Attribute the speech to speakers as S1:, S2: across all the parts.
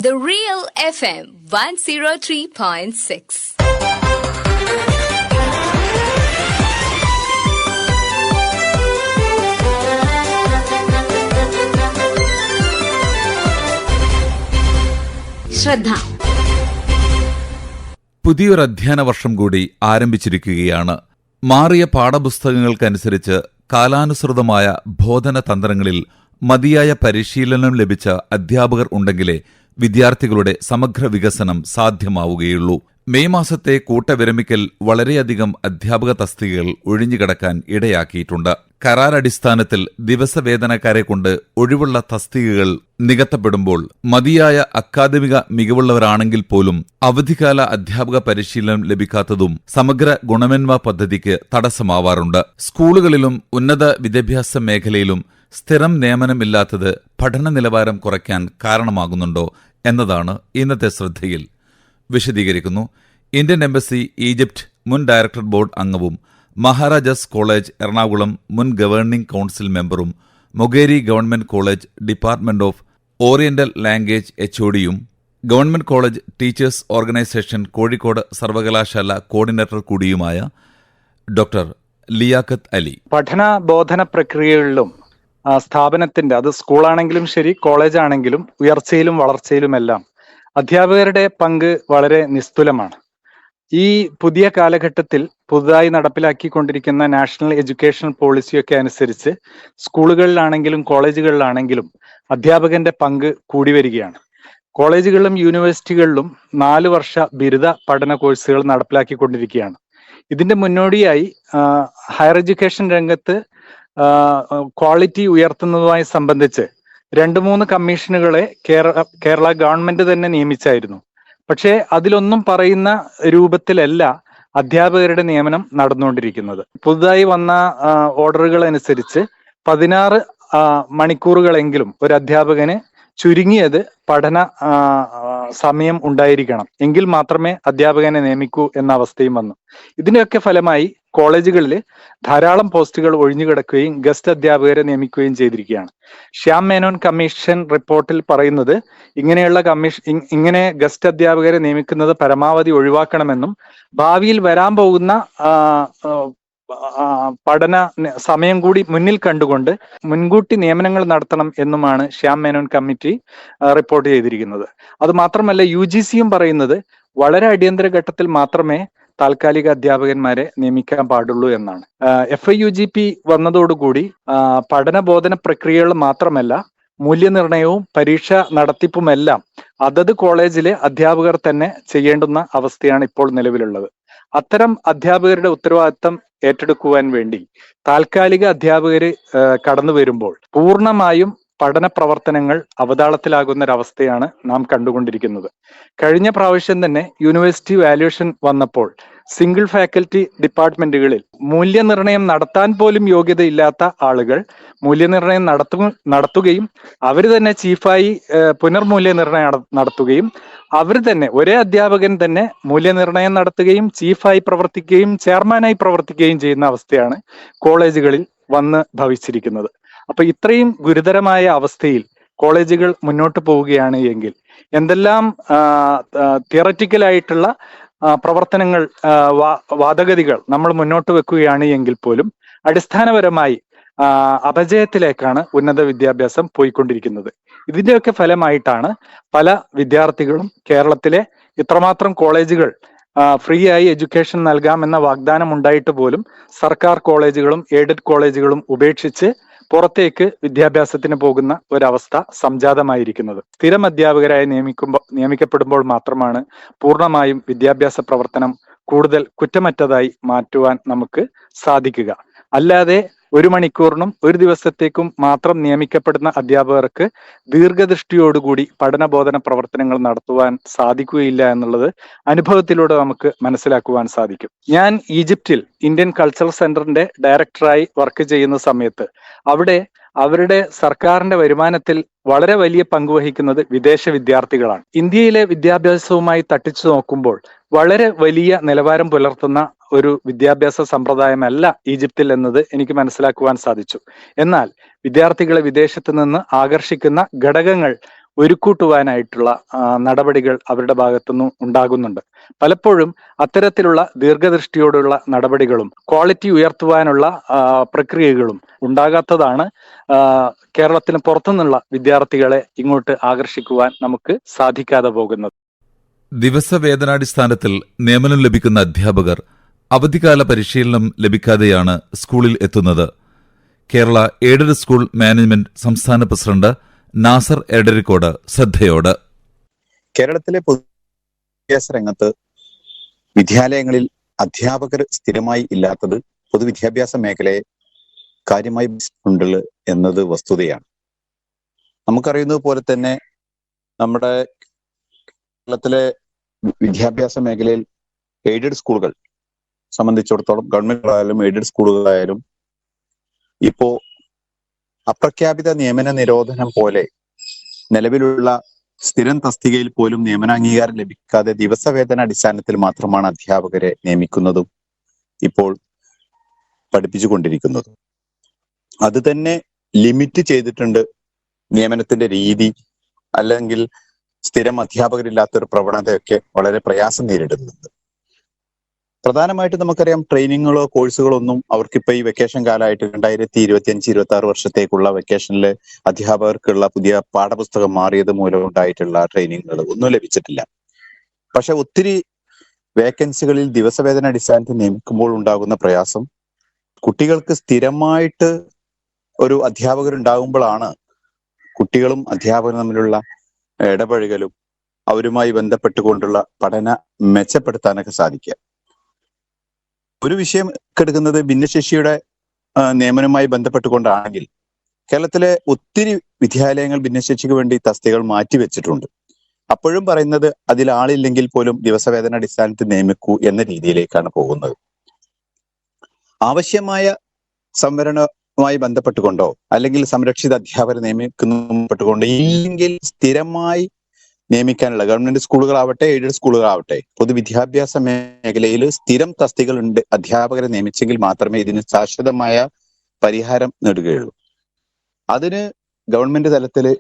S1: The Real FM 103.6. ശ്രദ്ധ.
S2: പുതിയൊരു അധ്യയന വർഷം കൂടി ആരംഭിച്ചിരിക്കുകയാണ്. മാറിയ പാഠപുസ്തകങ്ങൾക്കനുസരിച്ച് കാലാനുസൃതമായ ബോധന തന്ത്രങ്ങളിൽ മതിയായ പരിശീലനം ലഭിച്ച അധ്യാപകർ ഉണ്ടെങ്കിലേ വിദ്യാർത്ഥികളുടെ സമഗ്ര വികസനം സാധ്യമാവുകയുള്ളൂ. മെയ് മാസത്തെ കൂട്ടവിരമിക്കൽ വളരെയധികം അധ്യാപക തസ്തികകൾ ഒഴിഞ്ഞുകിടക്കാൻ ഇടയാക്കിയിട്ടുണ്ട്. കരാറടിസ്ഥാനത്തിൽ ദിവസവേതനക്കാരെ കൊണ്ട് ഒഴിവുള്ള തസ്തികകൾ നികത്തപ്പെടുമ്പോൾ മതിയായ അക്കാദമിക മികവുള്ളവരാണെങ്കിൽ പോലും അവധിക്കാല അധ്യാപക പരിശീലനം ലഭിക്കാത്തതും സമഗ്ര ഗുണമേന്മ പദ്ധതിക്ക് തടസ്സമാവാറുണ്ട്. സ്കൂളുകളിലും ഉന്നത വിദ്യാഭ്യാസ മേഖലയിലും സ്ഥിരം നിയമനമില്ലാത്തത് പഠന നിലവാരം കുറയ്ക്കാൻ കാരണമാകുന്നുണ്ടോ എന്നതാണ് ഇന്നത്തെ ശ്രദ്ധയിൽ. വിശദീകരിക്കുന്നു ഇന്ത്യൻ എംബസി ഈജിപ്റ്റ് മുൻ ഡയറക്ടർ ബോർഡ് അംഗവും മഹാരാജാസ് കോളേജ് എറണാകുളം മുൻ ഗവേണിംഗ് കൗൺസിൽ മെമ്പറും Mokeri government college department of oriental language എച്ച്ഒഡിയും government college teachers organisation Kozhikode സർവകലാശാല കോർഡിനേറ്റർ കൂടിയുമായ ഡോക്ടർ ലിയാഖത്ത് അലി.
S3: പഠന ബോധന പ്രക്രിയകളിലും സ്ഥാപനത്തിന്റെ, അത് സ്കൂളാണെങ്കിലും ശരി കോളേജ് ആണെങ്കിലും, ഉയർച്ചയിലും വളർച്ചയിലുമെല്ലാം അധ്യാപകരുടെ പങ്ക് വളരെ നിസ്തുലമാണ്. ഈ പുതിയ കാലഘട്ടത്തിൽ പുതുതായി നടപ്പിലാക്കിക്കൊണ്ടിരിക്കുന്ന നാഷണൽ എഡ്യൂക്കേഷൻ പോളിസിയൊക്കെ അനുസരിച്ച് സ്കൂളുകളിലാണെങ്കിലും കോളേജുകളിലാണെങ്കിലും അധ്യാപകന്റെ പങ്ക് കൂടി വരികയാണ്. കോളേജുകളിലും യൂണിവേഴ്സിറ്റികളിലും 4 വർഷ ബിരുദ പഠന കോഴ്സുകൾ നടപ്പിലാക്കിക്കൊണ്ടിരിക്കുകയാണ്. ഇതിന്റെ മുന്നോടിയായി ഹയർ എഡ്യൂക്കേഷൻ രംഗത്ത് ക്വാളിറ്റി ഉയർത്തുന്നതുമായി സംബന്ധിച്ച് 2-3 കമ്മീഷനുകളെ കേരള ഗവൺമെന്റ് തന്നെ നിയമിച്ചായിരുന്നു. പക്ഷേ അതിലൊന്നും പറയുന്ന രൂപത്തിലല്ല അധ്യാപകരുടെ നിയമനം നടന്നുകൊണ്ടിരിക്കുന്നത്. പുതുതായി വന്ന ഓർഡറുകൾ അനുസരിച്ച് 16 മണിക്കൂറുകളെങ്കിലും ഒരു അധ്യാപകന് ചുരുങ്ങിയത് പഠന സമയം ഉണ്ടായിരിക്കണം, എങ്കിൽ മാത്രമേ അധ്യാപകനെ നിയമിക്കൂ എന്ന അവസ്ഥയും വന്നു. ഇതിന്റെയൊക്കെ ഫലമായി കോളേജുകളിൽ ധാരാളം പോസ്റ്റുകൾ ഒഴിഞ്ഞുകിടക്കുകയും ഗസ്റ്റ് അധ്യാപകരെ നിയമിക്കുകയും ചെയ്തിരിക്കുകയാണ്. ശ്യാം മേനോൻ കമ്മീഷൻ റിപ്പോർട്ടിൽ പറയുന്നത് ഇങ്ങനെ ഗസ്റ്റ് അധ്യാപകരെ നിയമിക്കുന്നത് പരമാവധി ഒഴിവാക്കണമെന്നും ഭാവിയിൽ വരാൻ പോകുന്ന പഠന സമയം കൂടി മുന്നിൽ കണ്ടുകൊണ്ട് മുൻകൂട്ടി നിയമനങ്ങൾ നടത്തണം എന്നുമാണ് ശ്യാം മേനോൻ കമ്മിറ്റി റിപ്പോർട്ട് ചെയ്തിരിക്കുന്നത്. അത് മാത്രമല്ല UGCയും പറയുന്നത് വളരെ അടിയന്തര ഘട്ടത്തിൽ മാത്രമേ താൽക്കാലിക അധ്യാപകന്മാരെ നിയമിക്കാൻ പാടുള്ളൂ എന്നാണ്. FIUGP വന്നതോടുകൂടി പഠന ബോധന പ്രക്രിയകൾ മാത്രമല്ല മൂല്യനിർണയവും പരീക്ഷ നടത്തിപ്പുമെല്ലാം അതത് കോളേജിലെ അധ്യാപകർ തന്നെ ചെയ്യേണ്ടുന്ന അവസ്ഥയാണ് ഇപ്പോൾ നിലവിലുള്ളത്. അത്തരം അധ്യാപകരുടെ ഉത്തരവാദിത്തം ഏറ്റെടുക്കുവാൻ വേണ്ടി താൽക്കാലിക അധ്യാപകര് കടന്നു വരുമ്പോൾ പൂർണ്ണമായും പഠന പ്രവർത്തനങ്ങൾ അവതാളത്തിലാകുന്ന ഒരവസ്ഥയാണ് നാം കണ്ടുകൊണ്ടിരിക്കുന്നത്. കഴിഞ്ഞ പ്രാവശ്യം തന്നെ യൂണിവേഴ്സിറ്റി വാല്യുവേഷൻ വന്നപ്പോൾ സിംഗിൾ ഫാക്കൽറ്റി ഡിപ്പാർട്ട്മെന്റുകളിൽ മൂല്യനിർണയം നടത്താൻ പോലും യോഗ്യതയില്ലാത്ത ആളുകൾ മൂല്യനിർണയം നടത്തുകയും അവർ തന്നെ ചീഫായി പുനർമൂല്യനിർണയം നടത്തുകയും അവർ തന്നെ ഒരേ അധ്യാപകൻ തന്നെ മൂല്യനിർണയം നടത്തുകയും ചീഫായി പ്രവർത്തിക്കുകയും ചെയർമാനായി പ്രവർത്തിക്കുകയും ചെയ്യുന്ന അവസ്ഥയാണ് കോളേജുകളിൽ വന്ന് ഭവിച്ചിരിക്കുന്നത്. അപ്പൊ ഇത്രയും ഗുരുതരമായ അവസ്ഥയിൽ കോളേജുകൾ മുന്നോട്ട് പോവുകയാണ് എങ്കിൽ എന്തെല്ലാം തിയററ്റിക്കലായിട്ടുള്ള പ്രവർത്തനങ്ങൾ, വാദഗതികൾ നമ്മൾ മുന്നോട്ട് വെക്കുകയാണ് എങ്കിൽ പോലും അടിസ്ഥാനപരമായി അപജയത്തിലേക്കാണ് ഉന്നത വിദ്യാഭ്യാസം പോയിക്കൊണ്ടിരിക്കുന്നത്. ഇതിന്റെയൊക്കെ ഫലമായിട്ടാണ് പല വിദ്യാർത്ഥികളും കേരളത്തിലെ ഇത്രമാത്രം കോളേജുകൾ ഫ്രീ ആയി എഡ്യൂക്കേഷൻ നൽകാമെന്ന വാഗ്ദാനം ഉണ്ടായിട്ട് പോലും സർക്കാർ കോളേജുകളും എയ്ഡഡ് കോളേജുകളും ഉപേക്ഷിച്ച് പുറത്തേക്ക് വിദ്യാഭ്യാസത്തിന് പോകുന്ന ഒരവസ്ഥ സംജാതമായിരിക്കുന്നത്. സ്ഥിരം അധ്യാപകരായി നിയമിക്കപ്പെടുമ്പോൾ മാത്രമാണ് പൂർണ്ണമായും വിദ്യാഭ്യാസ പ്രവർത്തനം കൂടുതൽ കുറ്റമറ്റതായി മാറ്റുവാൻ നമുക്ക് സാധിക്കുക. അല്ലാതെ 1 മണിക്കൂറിനും 1 ദിവസത്തേക്കും മാത്രം നിയമിക്കപ്പെടുന്ന അധ്യാപകർക്ക് ദീർഘദൃഷ്ടിയോടുകൂടി പഠനബോധന പ്രവർത്തനങ്ങൾ നടത്തുവാൻ സാധിക്കുകയില്ല എന്നുള്ളത് അനുഭവത്തിലൂടെ നമുക്ക് മനസ്സിലാക്കുവാൻ സാധിക്കും. ഞാൻ ഈജിപ്തിൽ ഇന്ത്യൻ കൾച്ചറൽ സെന്ററിന്റെ ഡയറക്ടറായി വർക്ക് ചെയ്യുന്ന സമയത്ത് അവിടെ അവരുടെ സർക്കാരിന്റെ വരുമാനത്തിൽ വളരെ വലിയ പങ്കുവഹിക്കുന്നത് വിദേശ വിദ്യാർത്ഥികളാണ്. ഇന്ത്യയിലെ വിദ്യാഭ്യാസവുമായി തട്ടിച്ചു നോക്കുമ്പോൾ വളരെ വലിയ നിലവാരം പുലർത്തുന്ന ഒരു വിദ്യാഭ്യാസ സമ്പ്രദായമല്ല ഈജിപ്തിൽ എന്നത് എനിക്ക് മനസ്സിലാക്കുവാൻ സാധിച്ചു. എന്നാൽ വിദ്യാർത്ഥികളെ വിദേശത്ത് നിന്ന് ആകർഷിക്കുന്ന ഘടകങ്ങൾ ഒരുക്കൂട്ടുവാനായിട്ടുള്ള നടപടികൾ അവരുടെ ഭാഗത്തുനിന്നും ഉണ്ടാകുന്നുണ്ട്. പലപ്പോഴും അത്തരത്തിലുള്ള ദീർഘദൃഷ്ടിയോടുള്ള നടപടികളും ക്വാളിറ്റി ഉയർത്തുവാനുള്ള പ്രക്രിയകളും ഉണ്ടാകാത്തതാണ് കേരളത്തിന് പുറത്തുനിന്നുള്ള വിദ്യാർത്ഥികളെ ഇങ്ങോട്ട് ആകർഷിക്കുവാൻ നമുക്ക് സാധിക്കാതെ പോകുന്നത്.
S2: ദിവസവേതനാടിസ്ഥാനത്തിൽ നിയമനം ലഭിക്കുന്ന അധ്യാപകർ അവധിക്കാല പരിശീലനം ലഭിക്കാതെയാണ് സ്കൂളിൽ എത്തുന്നത്. കേരള എയ്ഡഡ് സ്കൂൾ മാനേജ്മെന്റ് സംസ്ഥാന പ്രസിഡന്റ് നാസർ എടരിക്കോട് ശ്രദ്ധയോട്.
S1: കേരളത്തിലെ പൊതുവിദ്യാഭ്യാസ രംഗത്ത് വിദ്യാലയങ്ങളിൽ അധ്യാപകർ സ്ഥിരമായി ഇല്ലാത്തത് പൊതുവിദ്യാഭ്യാസ മേഖലയെ കാര്യമായി ഉണ്ട് എന്നത് വസ്തുതയാണ്. നമുക്കറിയുന്നത് പോലെ തന്നെ നമ്മുടെ കേരളത്തിലെ വിദ്യാഭ്യാസ മേഖലയിൽ എയ്ഡഡ് സ്കൂളുകൾ സംബന്ധിച്ചിടത്തോളം ഗവൺമെന്റ് ആയാലും എയ്ഡഡ് സ്കൂളുകളായാലും ഇപ്പോ അപ്രഖ്യാപിത നിയമന നിരോധനം പോലെ നിലവിലുള്ള സ്ഥിരം തസ്തികയിൽ പോലും നിയമനാംഗീകാരം ലഭിക്കാതെ ദിവസവേതന അടിസ്ഥാനത്തിൽ മാത്രമാണ് അധ്യാപകരെ നിയമിക്കുന്നതും ഇപ്പോൾ പഠിപ്പിച്ചുകൊണ്ടിരിക്കുന്നതും. അത് തന്നെ ലിമിറ്റ് ചെയ്തിട്ടുണ്ട് നിയമനത്തിന്റെ രീതി. അല്ലെങ്കിൽ സ്ഥിരം അധ്യാപകരില്ലാത്തൊരു പ്രവണതയൊക്കെ വളരെ പ്രയാസം നേരിടുന്നുണ്ട്. പ്രധാനമായിട്ട് നമുക്കറിയാം, ട്രെയിനിങ്ങുകളോ കോഴ്സുകളോ ഒന്നും അവർക്കിപ്പോ ഈ വെക്കേഷൻ കാലമായിട്ട് 2025-26 വർഷത്തേക്കുള്ള വെക്കേഷനിൽ അധ്യാപകർക്കുള്ള പുതിയ പാഠപുസ്തകം മാറിയത് മൂലം ഉണ്ടായിട്ടുള്ള ട്രെയിനിങ്ങുകൾ ഒന്നും ലഭിച്ചിട്ടില്ല. പക്ഷെ ഒത്തിരി വേക്കൻസികളിൽ ദിവസവേതന അടിസ്ഥാനത്തിൽ നിയമിക്കുമ്പോൾ ഉണ്ടാകുന്ന പ്രയാസം, കുട്ടികൾക്ക് സ്ഥിരമായിട്ട് ഒരു അധ്യാപകരുണ്ടാകുമ്പോഴാണ് കുട്ടികളും അധ്യാപകരും തമ്മിലുള്ള ഇടപഴകലും അവരുമായി ബന്ധപ്പെട്ടുകൊണ്ടുള്ള പഠന മെച്ചപ്പെടുത്താനൊക്കെ സാധിക്കുക. ഒരു വിഷയം എടുക്കുന്നത് ഭിന്നശേഷിയുടെ നിയമനവുമായി ബന്ധപ്പെട്ടുകൊണ്ടാണെങ്കിൽ കേരളത്തിലെ ഒത്തിരി വിദ്യാലയങ്ങൾ ഭിന്നശേഷിക്ക് വേണ്ടി തസ്തികകൾ മാറ്റിവെച്ചിട്ടുണ്ട്. അപ്പോഴും പറയുന്നത് അതിൽ ആളില്ലെങ്കിൽ പോലും ദിവസവേതന അടിസ്ഥാനത്തിൽ നിയമിക്കൂ എന്ന രീതിയിലേക്കാണ് പോകുന്നത്. ആവശ്യമായ സംവരണവുമായി ബന്ധപ്പെട്ടുകൊണ്ടോ അല്ലെങ്കിൽ സംരക്ഷിത അധ്യാപകരെ നിയമിക്കുന്നതുകൊണ്ട് ഇല്ലെങ്കിൽ സ്ഥിരമായി നിയമിക്കാനുള്ള ഗവൺമെന്റ് സ്കൂളുകളാവട്ടെ എയ്ഡഡ് സ്കൂളുകളാവട്ടെ പൊതുവിദ്യാഭ്യാസ മേഖലയിൽ സ്ഥിരം തസ്തികൾ ഉണ്ട് അധ്യാപകരെ നിയമിച്ചെങ്കിൽ മാത്രമേ ഇതിന് ശാശ്വതമായ പരിഹാരം നേടുകയുള്ളൂ. അതിന് ഗവൺമെന്റ് തലത്തില്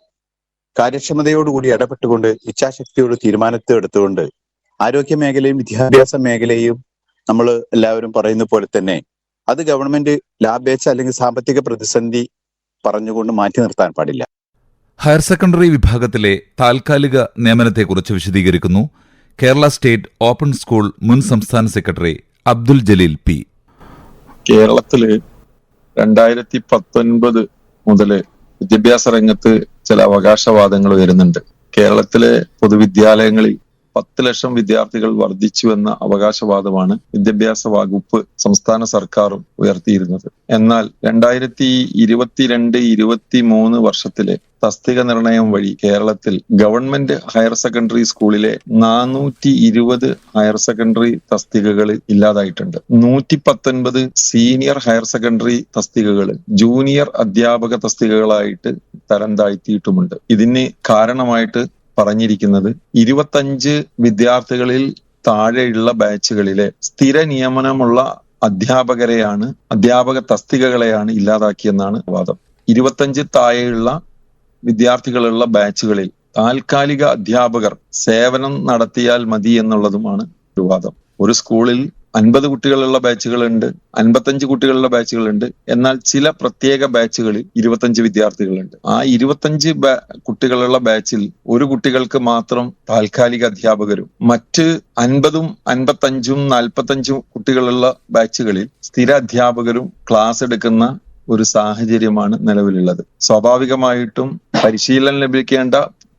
S1: കാര്യക്ഷമതയോടുകൂടി ഇടപെട്ടുകൊണ്ട് ഇച്ഛാശക്തിയോട് തീരുമാനത്തെ എടുത്തുകൊണ്ട് ആരോഗ്യ മേഖലയും വിദ്യാഭ്യാസ മേഖലയും നമ്മൾ എല്ലാവരും പറയുന്ന പോലെ തന്നെ അത് ഗവൺമെന്റ് ലാഭേച്ഛ അല്ലെങ്കിൽ സാമ്പത്തിക പ്രതിസന്ധി പറഞ്ഞുകൊണ്ട് മാറ്റി നിർത്താൻ പാടില്ല.
S2: ഹയർ സെക്കൻഡറി വിഭാഗത്തിലെ താൽക്കാലിക നിയമനത്തെക്കുറിച്ച് വിശദീകരിക്കുന്നു കേരള സ്റ്റേറ്റ് ഓപ്പൺ സ്കൂൾ മുൻ സംസ്ഥാന സെക്രട്ടറി അബ്ദുൽ ജലീൽ പി.
S4: കേരളത്തില് 2019 മുതല് വിദ്യാഭ്യാസ രംഗത്ത് ചില അവകാശവാദങ്ങൾ വരുന്നുണ്ട്. കേരളത്തിലെ പൊതുവിദ്യാലയങ്ങളിൽ 10 ലക്ഷം വിദ്യാർത്ഥികൾ വർദ്ധിച്ചു എന്ന അവകാശവാദമാണ് വിദ്യാഭ്യാസ വകുപ്പ് സംസ്ഥാന സർക്കാരും ഉയർത്തിയിരുന്നത്. എന്നാൽ 2022-23 വർഷത്തിലെ തസ്തിക നിർണയം വഴി കേരളത്തിൽ ഗവൺമെന്റ് ഹയർ സെക്കൻഡറി സ്കൂളിലെ 420 ഹയർ സെക്കൻഡറി തസ്തികകൾ ഇല്ലാതായിട്ടുണ്ട്. 119 സീനിയർ ഹയർ സെക്കൻഡറി തസ്തികകൾ ജൂനിയർ അധ്യാപക തസ്തികകളായിട്ട് തരം താഴ്ത്തിയിട്ടുമുണ്ട്. ഇതിന് കാരണമായിട്ട് പറഞ്ഞിരിക്കുന്നത് 25 വിദ്യാർത്ഥികളിൽ താഴെയുള്ള ബാച്ചുകളിലെ സ്ഥിര നിയമനമുള്ള അധ്യാപക തസ്തികകളെയാണ് ഇല്ലാതാക്കിയെന്നാണ് വാദം. 25 താഴെയുള്ള വിദ്യാർത്ഥികളുള്ള ബാച്ചുകളിൽ താൽക്കാലിക അധ്യാപകർ സേവനം നടത്തിയാൽ മതി എന്നുള്ളതുമാണ് ഒരു വാദം. ഒരു സ്കൂളിൽ 50 കുട്ടികളുള്ള ബാച്ചുകളുണ്ട്, 55 കുട്ടികളുള്ള ബാച്ചുകളുണ്ട്. എന്നാൽ ചില പ്രത്യേക ബാച്ചുകളിൽ 25 വിദ്യാർത്ഥികളുണ്ട്. ആ 25 കുട്ടികളുള്ള ബാച്ചിൽ ഒരു കുട്ടികൾക്ക് മാത്രം താൽക്കാലിക അധ്യാപകരും മറ്റ് 50ഉം 55ഉം 45ഉം കുട്ടികളുള്ള ബാച്ചുകളിൽ സ്ഥിര അധ്യാപകരും ക്ലാസ് എടുക്കുന്ന ഒരു സാഹചര്യമാണ് നിലവിലുള്ളത്. സ്വാഭാവികമായിട്ടും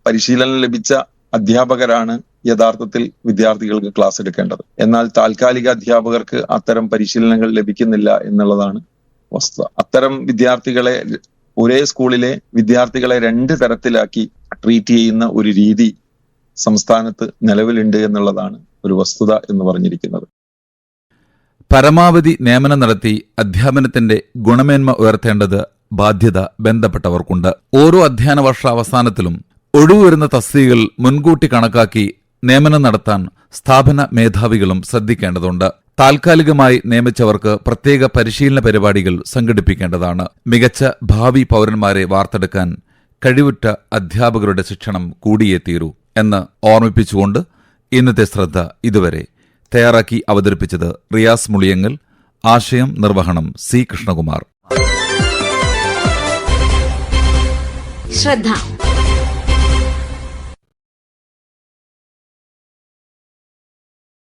S4: പരിശീലനം ലഭിച്ച അധ്യാപകരാണ് യഥാർത്ഥത്തിൽ വിദ്യാർത്ഥികൾക്ക് ക്ലാസ് എടുക്കേണ്ടത്. എന്നാൽ താൽക്കാലിക അധ്യാപകർക്ക് അത്തരം പരിശീലനങ്ങൾ ലഭിക്കുന്നില്ല എന്നുള്ളതാണ് വസ്തുത. അത്തരം വിദ്യാർത്ഥികളെ ഒരേ സ്കൂളിലെ വിദ്യാർത്ഥികളെ 2 തരത്തിലാക്കി ട്രീറ്റ് ചെയ്യുന്ന ഒരു രീതി സംസ്ഥാനത്ത് നിലവിലുണ്ട് എന്നുള്ളതാണ് ഒരു വസ്തുത എന്ന് പറഞ്ഞിരിക്കുന്നത്.
S2: പരമാവധി നിയമനം നടത്തി അധ്യാപനത്തിന്റെ ഗുണമേന്മ ഉയർത്തേണ്ടത് ബാധ്യത ബന്ധപ്പെട്ടവർക്കുണ്ട്. ഓരോ അധ്യയന വർഷാവസാനത്തിലും ഒഴിവുവരുന്ന തസ്തികകൾ മുൻകൂട്ടി കണക്കാക്കി നിയമനം നടത്താൻ സ്ഥാപന മേധാവികളും ശ്രദ്ധിക്കേണ്ടതുണ്ട്. താൽക്കാലികമായി നിയമിച്ചവർക്ക് പ്രത്യേക പരിശീലന പരിപാടികൾ സംഘടിപ്പിക്കേണ്ടതാണ്. മികച്ച ഭാവി പൗരന്മാരെ വാർത്തെടുക്കാൻ കഴിവുറ്റ അധ്യാപകരുടെ ശിക്ഷണം കൂടിയേ തീരൂ എന്ന് ഓർമ്മിപ്പിച്ചുകൊണ്ട് ഇന്നത്തെ ശ്രദ്ധ ഇതുവരെ തയ്യാറാക്കി അവതരിപ്പിച്ചത് റിയാസ് മുളിയങ്ങൽ, ആശയം നിർവഹണം C. കൃഷ്ണകുമാർ.
S5: ശ്രദ്ധ.